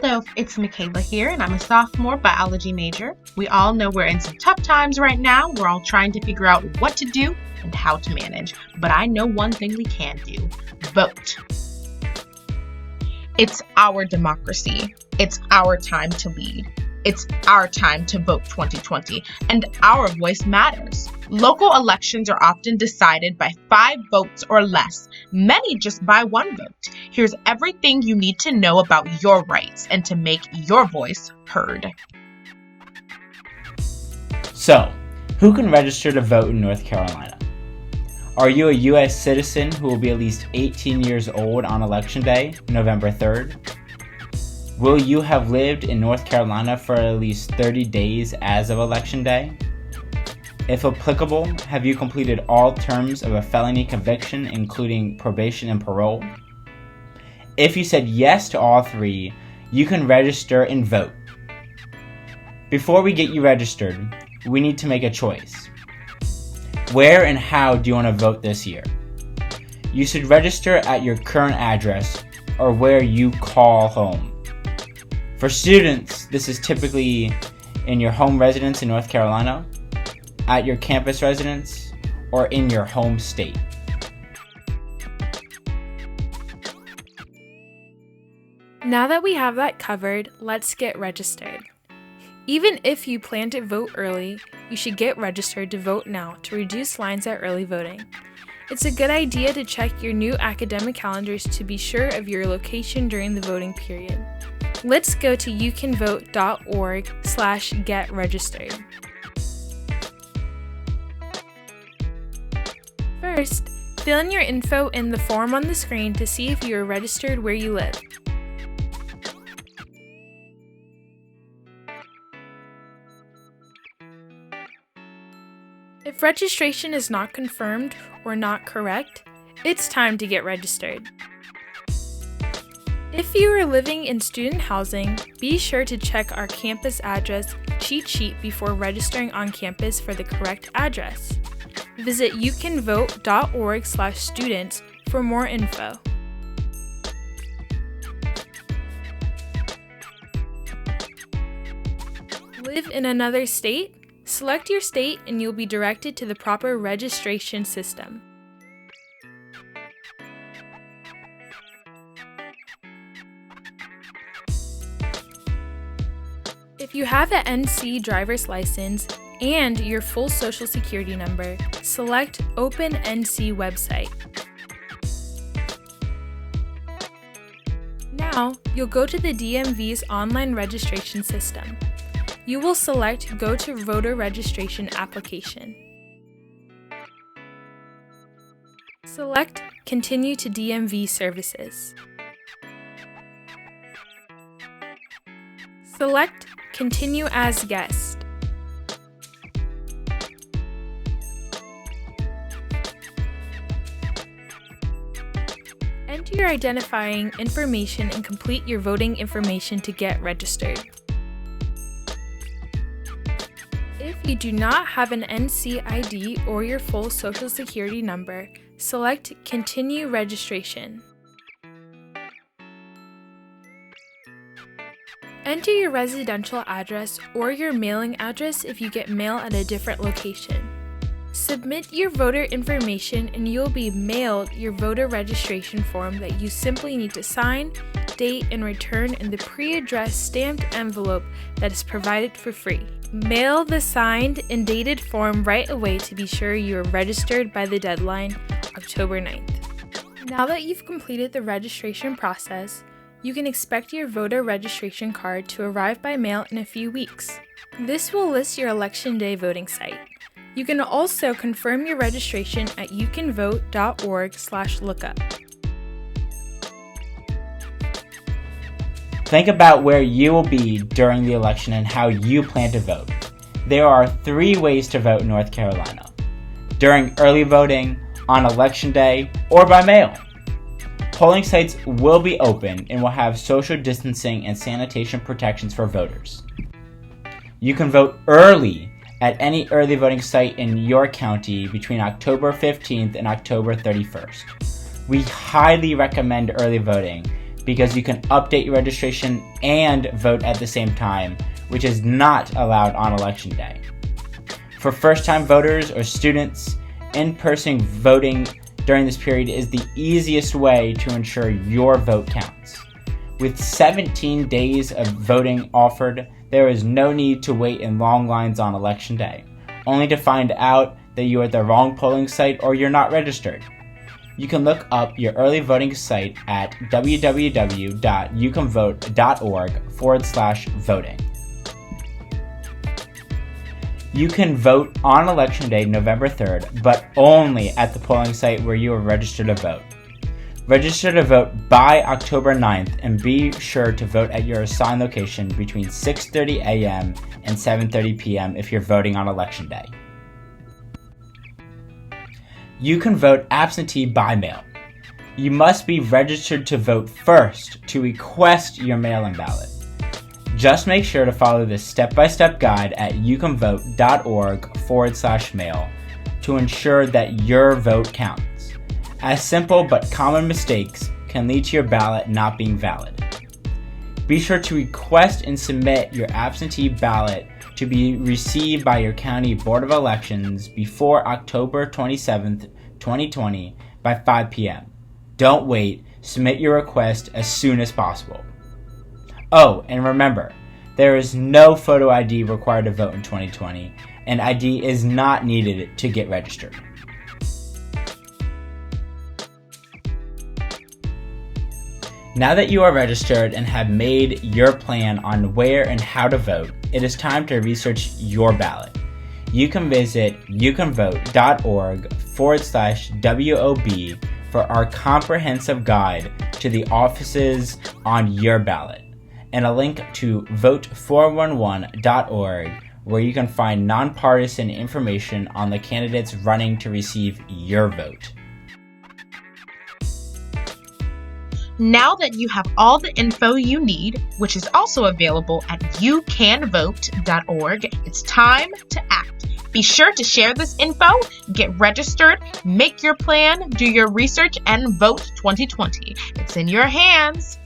Hello, it's Michaela here, and I'm a sophomore biology major. We all know we're in some tough times right now. We're all trying to figure out what to do and how to manage. But I know one thing we can do: vote. It's our democracy. It's our time to lead. It's our time to vote 2020, and our voice matters. Local elections are often decided by 5 votes or less, many just by 1 vote. Here's everything you need to know about your rights and to make your voice heard. So, who can register to vote in North Carolina? Are you a U.S. citizen who will be at least 18 years old on Election Day, November 3rd? Will you have lived in North Carolina for at least 30 days as of Election Day? If applicable, have you completed all terms of a felony conviction, including probation and parole? If you said yes to all 3, you can register and vote. Before we get you registered, we need to make a choice. Where and how do you want to vote this year? You should register at your current address or where you call home. For students, this is typically in your home residence in North Carolina, at your campus residence, or in your home state. Now that we have that covered, let's get registered. Even if you plan to vote early, you should get registered to vote now to reduce lines at early voting. It's a good idea to check your new academic calendars to be sure of your location during the voting period. Let's go to youcanvote.org/getregistered. First, fill in your info in the form on the screen to see if you are registered where you live. If registration is not confirmed or not correct, it's time to get registered. If you are living in student housing, be sure to check our campus address cheat sheet before registering on campus for the correct address. Visit youcanvote.org/students for more info. Live in another state? Select your state and you'll be directed to the proper registration system. If you have an NC driver's license and your full social security number, select Open NC website. Now, you'll go to the DMV's online registration system. You will select Go to Voter Registration Application. Select Continue to DMV Services. Select Continue as Guest. Enter your identifying information and complete your voting information to get registered. If you do not have an NC ID or your full social security number, select Continue Registration. Enter your residential address or your mailing address if you get mail at a different location. Submit your voter information and you'll be mailed your voter registration form that you simply need to sign, date, and return in the pre-addressed stamped envelope that is provided for free. Mail the signed and dated form right away to be sure you are registered by the deadline, October 9th. Now that you've completed the registration process, you can expect your voter registration card to arrive by mail in a few weeks. This will list your Election Day voting site. You can also confirm your registration at youcanvote.org/lookup. Think about where you will be during the election and how you plan to vote. There are 3 ways to vote in North Carolina: during early voting, on Election Day, or by mail. Polling sites will be open and will have social distancing and sanitation protections for voters. You can vote early at any early voting site in your county between October 15th and October 31st. We highly recommend early voting because you can update your registration and vote at the same time, which is not allowed on Election Day. For first-time voters or students, in-person voting during this period is the easiest way to ensure your vote counts. With 17 days of voting offered, there is no need to wait in long lines on Election Day, only to find out that you are at the wrong polling site or you're not registered. You can look up your early voting site at www.youcanvote.org/voting. You can vote on Election Day, November 3rd, but only at the polling site where you are registered to vote. Register to vote by October 9th and be sure to vote at your assigned location between 6:30 a.m. and 7:30 p.m. if you're voting on Election Day. You can vote absentee by mail. You must be registered to vote first to request your mail-in ballot. Just make sure to follow this step-by-step guide at youcanvote.org/mail to ensure that your vote counts, as simple but common mistakes can lead to your ballot not being valid. Be sure to request and submit your absentee ballot to be received by your county Board of Elections before October 27th, 2020 by 5 p.m. Don't wait, submit your request as soon as possible. Oh, and remember, there is no photo ID required to vote in 2020, and ID is not needed to get registered. Now that you are registered and have made your plan on where and how to vote, it is time to research your ballot. You can visit youcanvote.org/WOB for our comprehensive guide to the offices on your ballot, and a link to vote411.org where you can find nonpartisan information on the candidates running to receive your vote. Now that you have all the info you need, which is also available at youcanvote.org, it's time to act. Be sure to share this info, get registered, make your plan, do your research, and vote 2020. It's in your hands.